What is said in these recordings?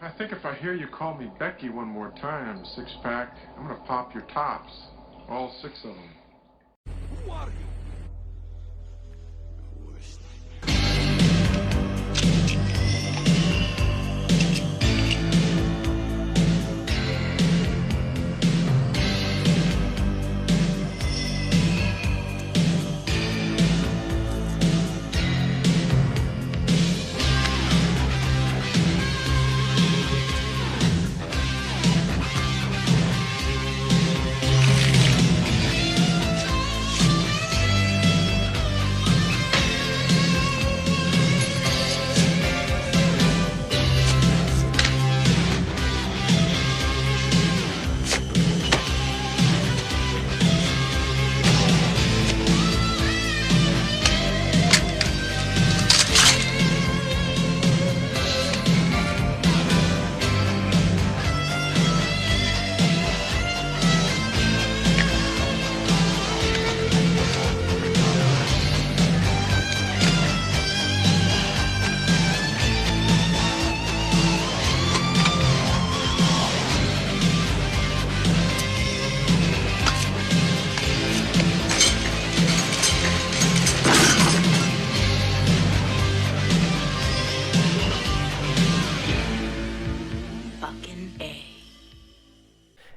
I think if I hear you call me Becky one more time, six-pack, I'm gonna pop your tops. All six of them. Who are you?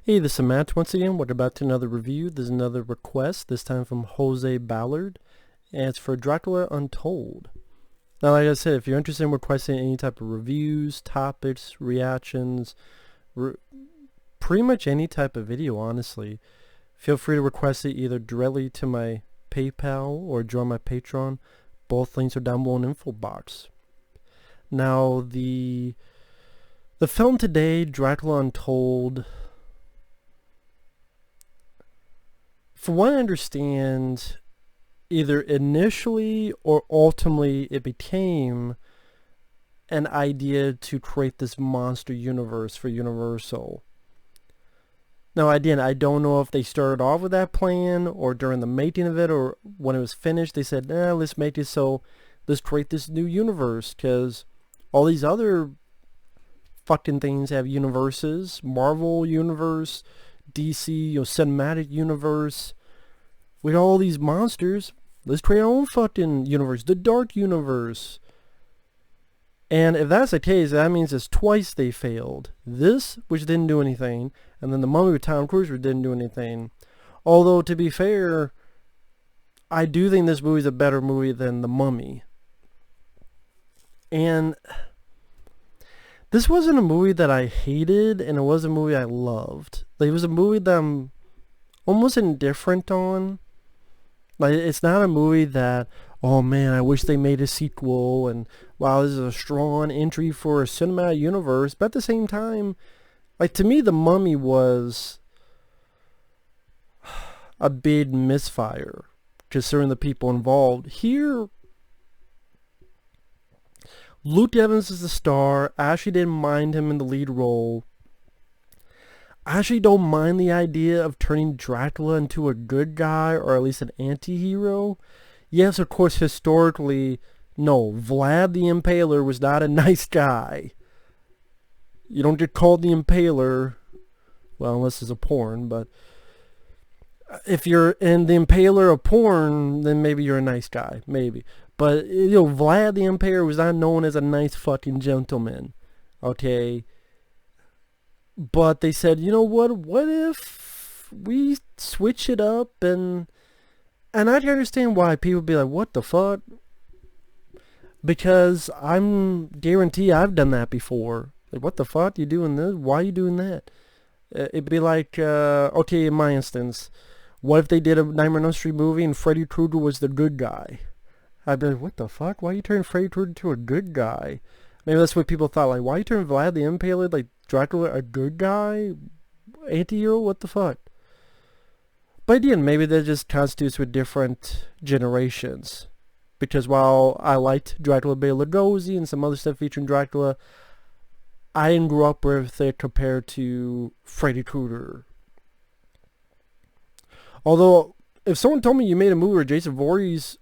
Hey, this is Matt once again. We're about to another review. There's another request, this time from Jose Ballard, and it's for Dracula Untold. Now, like I said, if you're interested in requesting any type of reviews, topics, reactions, pretty much any type of video, honestly, feel free to request it either directly to my PayPal or join my Patreon. Both links are down below in the info box. Now, the film today, Dracula Untold, from what I understand, either initially or ultimately it became an idea to create this monster universe for Universal. Now again, I don't know if they started off with that plan or during the making of it or when it was finished they said, let's make it so, let's create this new universe, because all these other fucking things have universes. Marvel universe, DC, cinematic universe. With all these monsters, let's create our own fucking universe, the Dark Universe. And if that's the case, that means it's twice they failed. This, which didn't do anything, and then The Mummy with Tom Cruise, which didn't do anything. Although, to be fair, I do think this movie is a better movie than The Mummy. And this wasn't a movie that I hated, and it wasn't a movie I loved. Like, it was a movie that I'm almost indifferent on. Like, it's not a movie that, oh man, I wish they made a sequel, and wow, this is a strong entry for a cinematic universe. But at the same time, like, to me, The Mummy was a big misfire, considering the people involved. Here, Luke Evans is the star. I actually didn't mind him in the lead role. I actually don't mind the idea of turning Dracula into a good guy, or at least an anti-hero. Yes, of course, historically, no, Vlad the Impaler was not a nice guy. You don't get called the Impaler, well, unless it's a porn, but if you're in the Impaler of porn, then maybe you're a nice guy, maybe. But, Vlad the Impaler was not known as a nice fucking gentleman, okay? But they said, you know what if we switch it up, and I can understand why people be like, what the fuck? Because I'm guarantee I've done that before. Like, what the fuck? You doing this? Why are you doing that? It'd be like, okay, in my instance, what if they did a Nightmare on Elm Street movie and Freddy Krueger was the good guy? I'd be like, what the fuck? Why are you turning Freddy Krueger into a good guy? Maybe that's what people thought, like, why are you turning Vlad the Impaler, like, Dracula a good guy? Anti-hero? What the fuck? But again, maybe that just constitutes with different generations. Because while I liked Dracula Bela Lugosi and some other stuff featuring Dracula, I didn't grow up with it compared to Freddy Krueger. Although, if someone told me you made a movie where Jason Voorhees,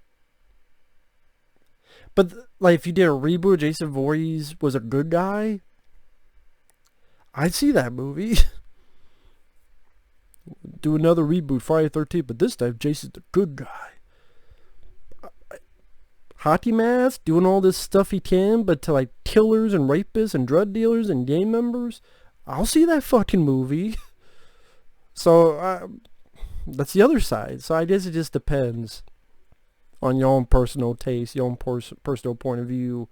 but like if you did a reboot, Jason Voorhees was a good guy, I'd see that movie. Do another reboot, Friday the 13th, but this time Jason's the good guy. Hockey mask, doing all this stuff he can, but to like killers and rapists and drug dealers and gang members, I'll see that fucking movie. So that's the other side. So I guess it just depends on your own personal taste, your own personal point of view.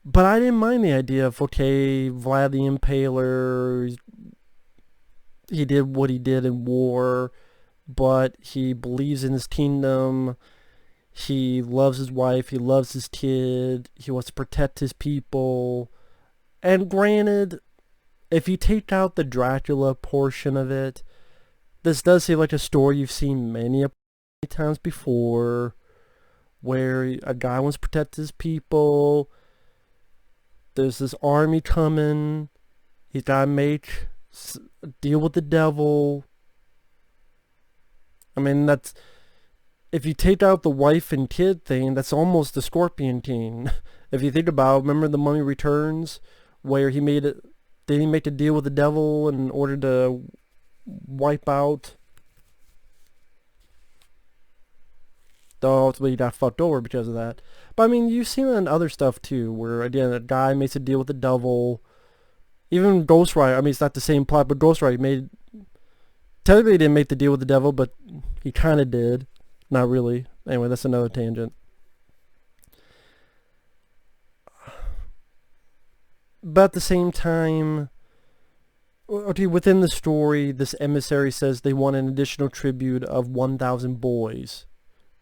But I didn't mind the idea of, okay, Vlad the Impaler, he did what he did in war, but he believes in his kingdom, he loves his wife, he loves his kid, he wants to protect his people. And granted, if you take out the Dracula portion of it, this does seem like a story you've seen many times before, where a guy wants to protect his people, there's this army coming, he's got to make a deal with the devil. I mean, that's, if you take out the wife and kid thing, that's almost the Scorpion King. If you think about it, remember The Mummy Returns, where he made it, did he make a deal with the devil in order to wipe out, though ultimately he got fucked over because of that. But I mean, you've seen it in other stuff too, where again, a guy makes a deal with the devil. Even Ghost Rider, I mean, it's not the same plot, but Ghost Rider made, technically he didn't make the deal with the devil, but he kind of did. Not really. Anyway, that's another tangent. But at the same time, okay, within the story, this emissary says they want an additional tribute of 1,000 boys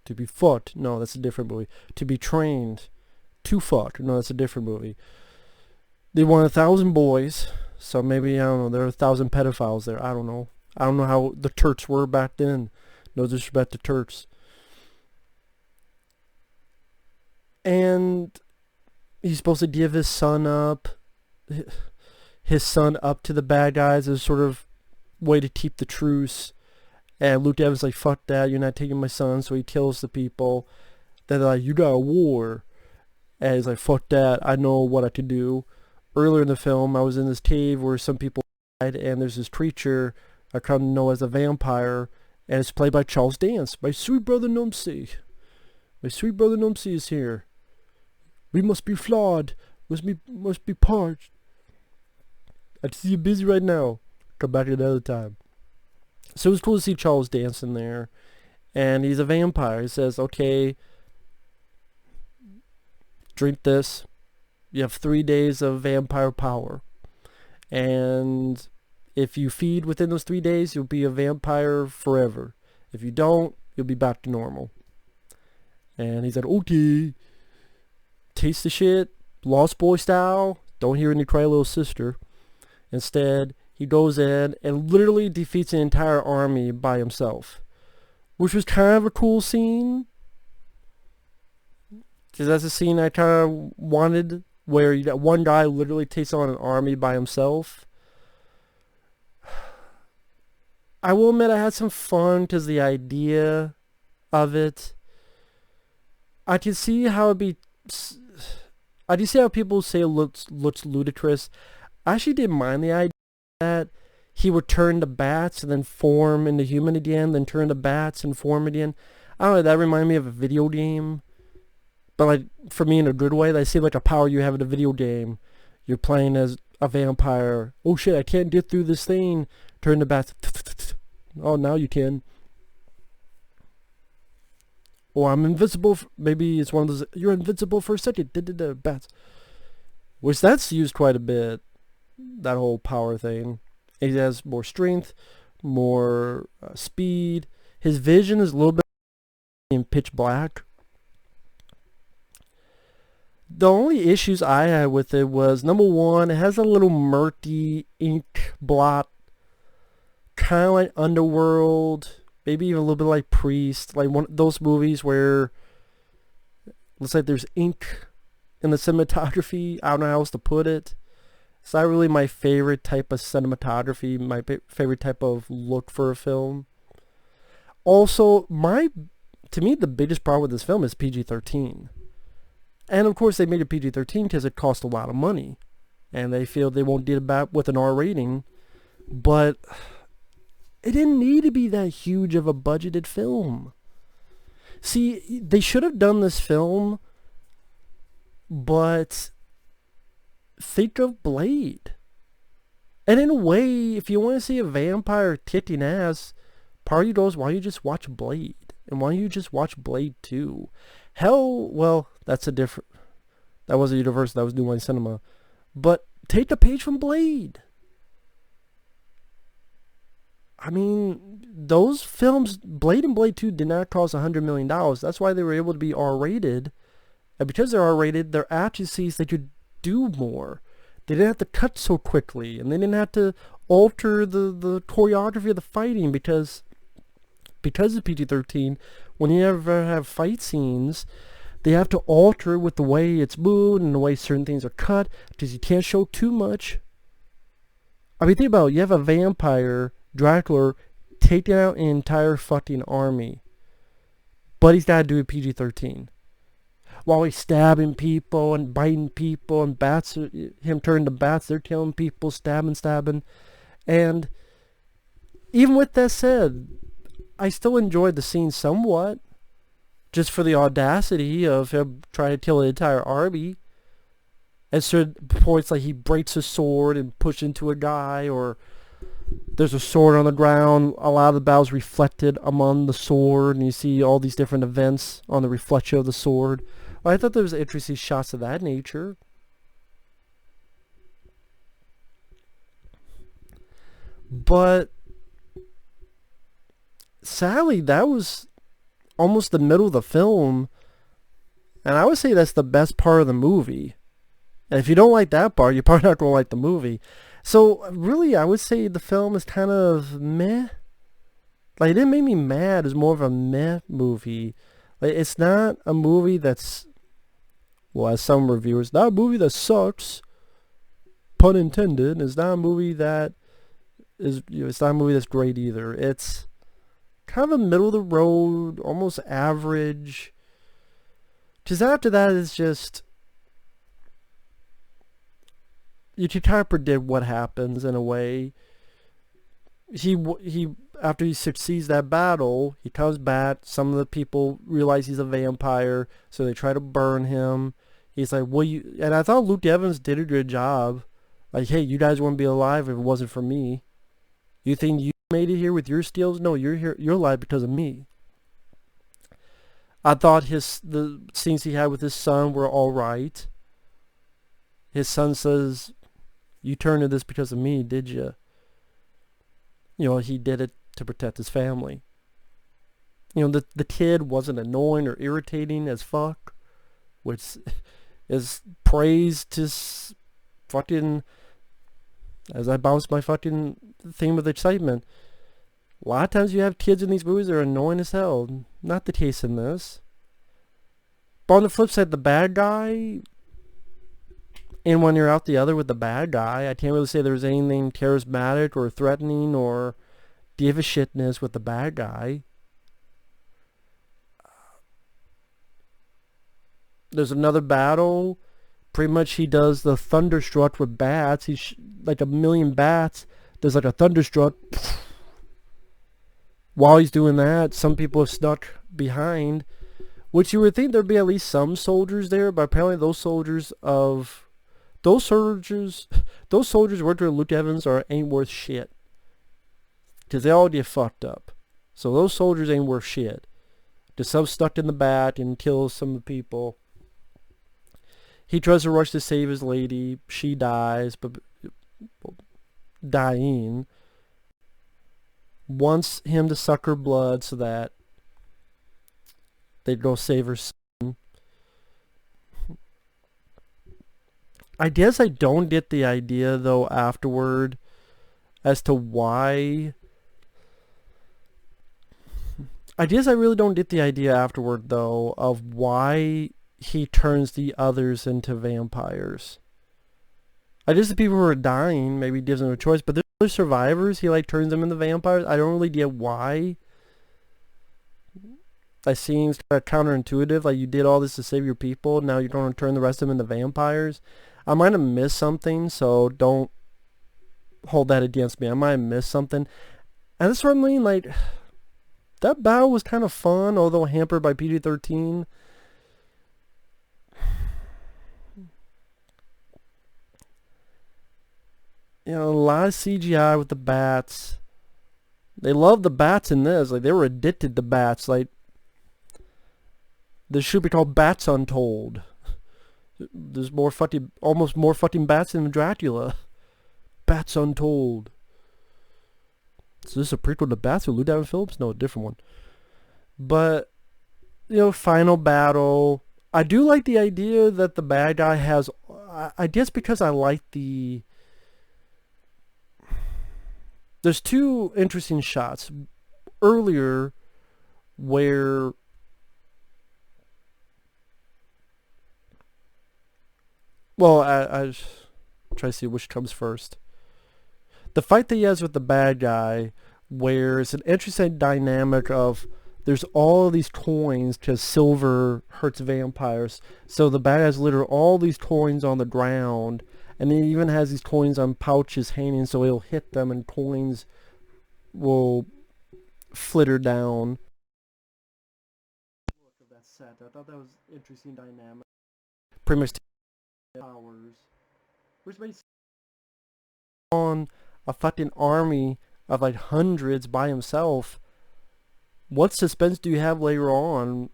to be fought. No, that's a different movie. To be trained to fuck. No, that's a different movie. They want 1,000 boys, so maybe, I don't know, there are 1,000 pedophiles there. I don't know. I don't know how the Turks were back then. No disrespect to Turks. And he's supposed to give his son up to the bad guys as a sort of way to keep the truce. And Luke Evans like, fuck that, you're not taking my son, so he kills the people. Then they're like, you got a war. And he's like, fuck that, I know what I could do. Earlier in the film, I was in this cave where some people died, and there's this creature I come to know as a vampire, and it's played by Charles Dance. My sweet brother Nomsey. My sweet brother Nomsey is here. We must be flawed. Must be parched. I see you busy right now. Come back another time. So it was cool to see Charles Dance in there. And he's a vampire. He says, okay, drink this. You have 3 days of vampire power. And if you feed within those 3 days, you'll be a vampire forever. If you don't, you'll be back to normal. And he said, okay. Taste the shit, Lost Boy style. Don't hear any cry, little sister. Instead, he goes in and literally defeats an entire army by himself, which was kind of a cool scene. Because that's a scene I kind of wanted, where you got one guy literally takes on an army by himself. I will admit I had some fun because the idea of it, I can see how it'd be. I do see how people say it looks ludicrous. I actually didn't mind the idea that he would turn to bats and then form into human again, then turn to bats and form again. I don't know, that reminded me of a video game. But like, for me in a good way, that seemed like a power you have in a video game. You're playing as a vampire. Oh shit, I can't get through this thing. Turn to bats. Oh, now you can. Or I'm invincible. Maybe it's one of those, you're invincible for a second. Bats. Which that's used quite a bit. That whole power thing. He has more strength, more speed. His vision is a little bit in pitch black. The only issues I had with it was, number one, it has a little murky ink blot. Kind of like Underworld. Maybe even a little bit like Priest, like one of those movies where it looks like there's ink in the cinematography. I don't know how else to put it. It's not really my favorite type of cinematography, my favorite type of look for a film. Also, to me, the biggest problem with this film is PG-13. And of course they made it PG-13 because it cost a lot of money. and they feel they won't deal back with an R rating. But it didn't need to be that huge of a budgeted film. See, they should have done this film, but think of Blade. And in a way, if you want to see a vampire kicking ass, part of you goes, why don't you just watch Blade? And why don't you just watch Blade 2? Hell, well, that's a different... That wasn't Universal, that was New Line Cinema. But take the page from Blade. I mean, those films, Blade and Blade 2 did not cost $100 million. That's why they were able to be R-rated. And because they're R-rated, they're actually sees they could do more. They didn't have to cut so quickly. And they didn't have to alter the choreography of the fighting because of PG-13, when you ever have fight scenes, they have to alter with the way it's moved and the way certain things are cut because you can't show too much. I mean, think about it. You have a vampire, Dracula, taking out an entire fucking army. But he's got to do a PG-13. While he's stabbing people and biting people and bats, him turning to bats, they're killing people, stabbing. And even with that said, I still enjoyed the scene somewhat. Just for the audacity of him trying to kill an entire army. At certain points, like he breaks a sword and pushes into a guy, or there's a sword on the ground. A lot of the battle's reflected among the sword, and you see all these different events on the reflection of the sword. Well, I thought there was interesting shots of that nature. But sadly, that was almost the middle of the film, and I would say that's the best part of the movie. And if you don't like that part, you're probably not going to like the movie. So really, I would say the film is kind of meh. Like, it didn't make me mad. It's more of a meh movie. Like, it's not a movie that's, well, as some reviewers, not a movie that sucks, pun intended. It's not a movie that is, it's not a movie that's great either. It's kind of a middle of the road, almost average. Because after that, it's just, you can kind of predict what happens in a way. He after he succeeds that battle, he comes back. Some of the people realize he's a vampire, so they try to burn him. He's like, "Well, you," and I thought Luke Evans did a good job. Like, hey, you guys wouldn't be alive if it wasn't for me. You think you made it here with your skills? No, you're here. You're alive because of me. I thought the scenes he had with his son were all right. His son says, "You turned to this because of me, did you?" You know, he did it to protect his family. You know, the kid wasn't annoying or irritating as fuck, which is praise to fucking, as I bounce my fucking theme of excitement. A lot of times you have kids in these movies that are annoying as hell. Not the case in this. But on the flip side, the bad guy, and when you're out the other with the bad guy, I can't really say there's anything charismatic or threatening or give a shitness with the bad guy. There's another battle. Pretty much he does the thunderstruck with bats. He's like a million bats. There's like a thunderstruck. While he's doing that, some people have snuck behind, which you would think there'd be at least some soldiers there, but apparently those soldiers worked with Luke Evans ain't worth shit. Because they all get fucked up. So those soldiers ain't worth shit. Just some stuck in the bat and kills some of the people. He tries to rush to save his lady. She dies, but dying. Wants him to suck her blood so that they'd go save her son. I guess I don't get the idea, though, afterward as to why. I guess I really don't get the idea afterward, though, of why he turns the others into vampires. I guess the people who are dying, maybe gives them a choice, but there's other survivors, he like turns them into vampires. I don't really get why. That seems kind of counterintuitive. Like, you did all this to save your people, now you're going to turn the rest of them into vampires. I might have missed something, so don't hold that against me. I might have missed something. And that's what I mean, like, that battle was kind of fun, although hampered by PG-13. You know, a lot of CGI with the bats. They love the bats in this. Like, they were addicted to bats. Like, this should be called Bats Untold. There's more fucking, almost more fucking bats than Dracula. Bats Untold. So this is a prequel to Bats with Lou Diamond Phillips? No, a different one. But, you know, final battle. I do like the idea that the bad guy has... I guess because I like the... There's two interesting shots. Earlier, where... Well, I try to see which comes first. The fight that he has with the bad guy, where it's an interesting dynamic of there's all these coins because silver hurts vampires. So the bad guy's literally all these coins on the ground, and he even has these coins on pouches hanging, so he'll hit them and coins will flitter down. Look at that set. I thought that was interesting dynamic. Pretty much powers. Which makes on a fucking army of like hundreds by himself. What suspense do you have later on?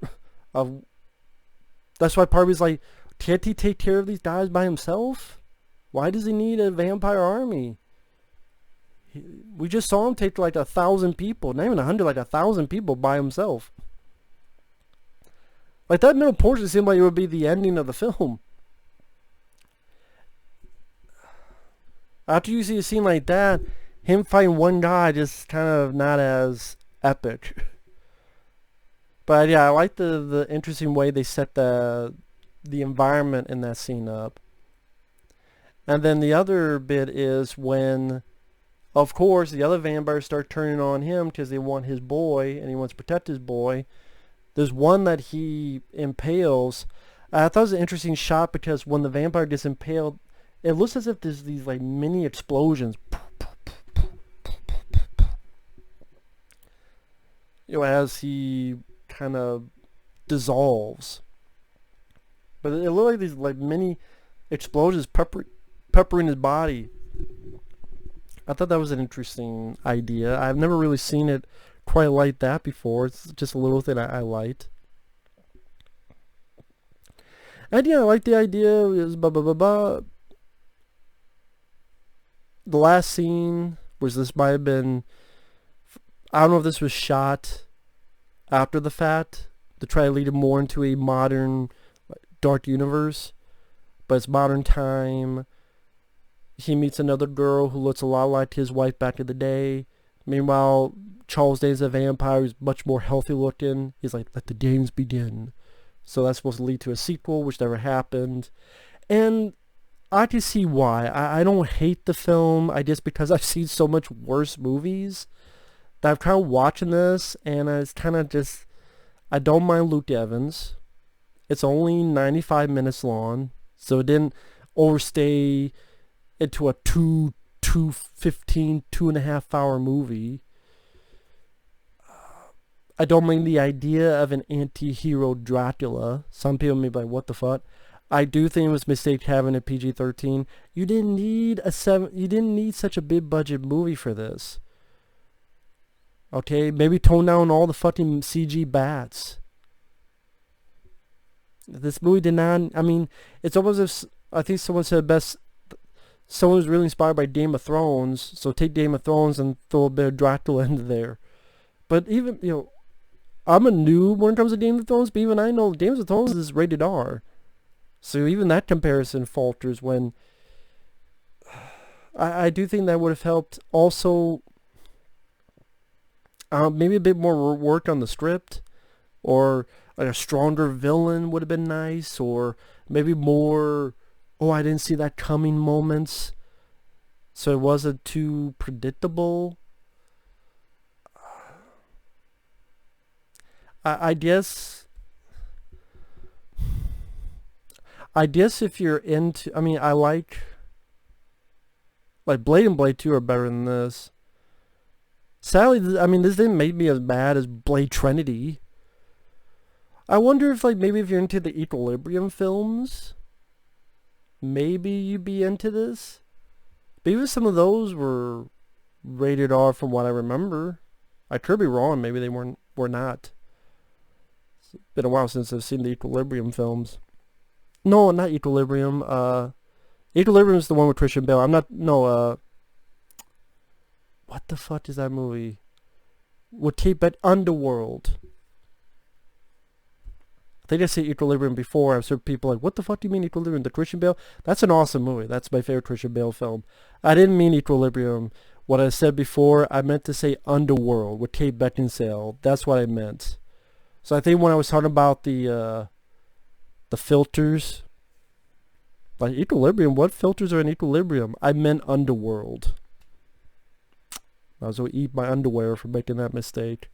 That's why part of me's like, can't he take care of these guys by himself? Why does he need a vampire army? We just saw him take like 1,000 people, not even 100, like 1,000 people by himself. Like that middle portion seemed like it would be the ending of the film. After you see a scene like that, him fighting one guy just kind of not as epic. But yeah, I like the interesting way they set the environment in that scene up. And then the other bit is when, of course, the other vampires start turning on him because they want his boy and he wants to protect his boy. There's one that he impales. I thought it was an interesting shot because when the vampire gets impaled, it looks as if there's these like mini explosions. You know, as he kind of dissolves. But it looked like these like mini explosions peppering his body. I thought that was an interesting idea. I've never really seen it quite like that before. It's just a little thing I liked. And yeah, I like the idea. Is the last scene was this might have been, I don't know if this was shot after the fact to try to lead him more into a modern dark universe, but it's modern time. He meets another girl who looks a lot like his wife back in the day. Meanwhile, Charles Day's a vampire who's much more healthy looking. He's like, let the games begin. So that's supposed to lead to a sequel, which never happened. And I can see why. I don't hate the film. I just, because I've seen so much worse movies, that I'm kind of watching this, and it's kind of just, I don't mind Luke Evans. It's only 95 minutes long, so it didn't overstay into a 2:15, 2.5 hour movie. I don't mind the idea of an anti-hero Dracula. Some people may be like, what the fuck? I do think it was a mistake having a PG-13. You didn't need you didn't need such a big budget movie for this. Okay, maybe tone down all the fucking CG bats. This movie did not, I mean, it's almost as if, I think someone said best, someone was really inspired by Game of Thrones, so take Game of Thrones and throw a bit of Dracula into there. But even, you know, I'm a noob when it comes to Game of Thrones, but even I know Game of Thrones is rated R. So even that comparison falters when I do think that would have helped. Also, maybe a bit more work on the script, or like a stronger villain would have been nice, or maybe more, oh, I didn't see that coming moments, so it wasn't too predictable. I guess I guess if you're into, I mean, I like Blade and Blade 2 are better than this. Sadly, I mean, this didn't make me as bad as Blade Trinity. I wonder if, like, maybe if you're into the Equilibrium films, maybe you'd be into this. But even some of those were rated R from what I remember. I could be wrong. Maybe they were not. It's been a while since I've seen the Equilibrium films. No, not Equilibrium. Equilibrium is the one with Christian Bale. What the fuck is that movie? With Kate Beckinsale, Underworld. I think I said Equilibrium before. I've heard people like, what the fuck do you mean Equilibrium? The Christian Bale? That's an awesome movie. That's my favorite Christian Bale film. I didn't mean Equilibrium. What I said before, I meant to say Underworld with Kate Beckinsale. That's what I meant. So I think when I was talking about the filters, like Equilibrium, what filters are in Equilibrium? I meant Underworld. I was going to eat my underwear for making that mistake.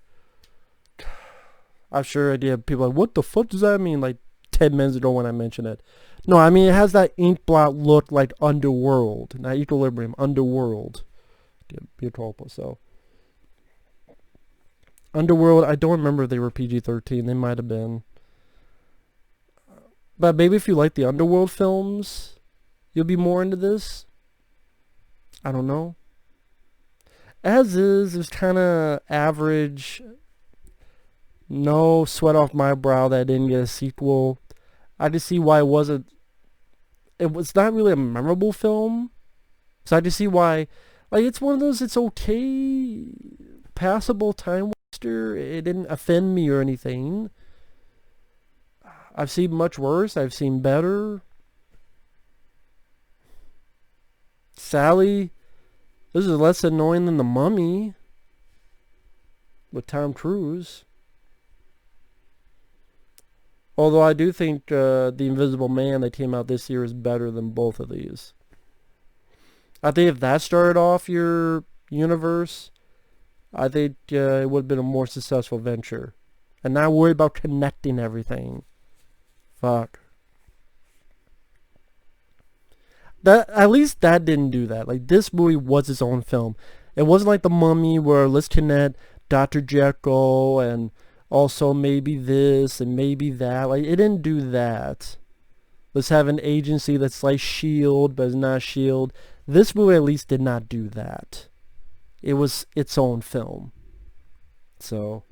I'm sure I did. People are like, what the fuck does that mean? Like 10 minutes ago when I mentioned it. No, I mean, it has that ink blot look like Underworld. Not Equilibrium, Underworld. Be a troll, so. Underworld, I don't remember if they were PG-13. They might have been. But maybe if you like the Underworld films, you'll be more into this. I don't know. As is, it was kind of average. No sweat off my brow that I didn't get a sequel. I just see why it wasn't. It was not really a memorable film. So I just see why. Like, it's one of those, it's okay, passable time waster. It didn't offend me or anything. I've seen much worse. I've seen better. Sally, this is less annoying than The Mummy with Tom Cruise. Although I do think The Invisible Man that came out this year is better than both of these. I think if that started off your universe, I think it would have been a more successful venture. And not worry about connecting everything. Fuck. At least that didn't do that. Like, this movie was its own film. It wasn't like The Mummy where let's connect Dr. Jekyll and also maybe this and maybe that. Like, it didn't do that. Let's have an agency that's like S.H.I.E.L.D. but it's not S.H.I.E.L.D. This movie at least did not do that. It was its own film. So,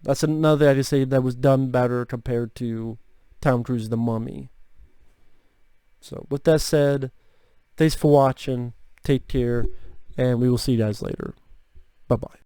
that's another I just say that was done better compared to Tom Cruise's The Mummy. So, with that said, thanks for watching. Take care. And we will see you guys later. Bye-bye.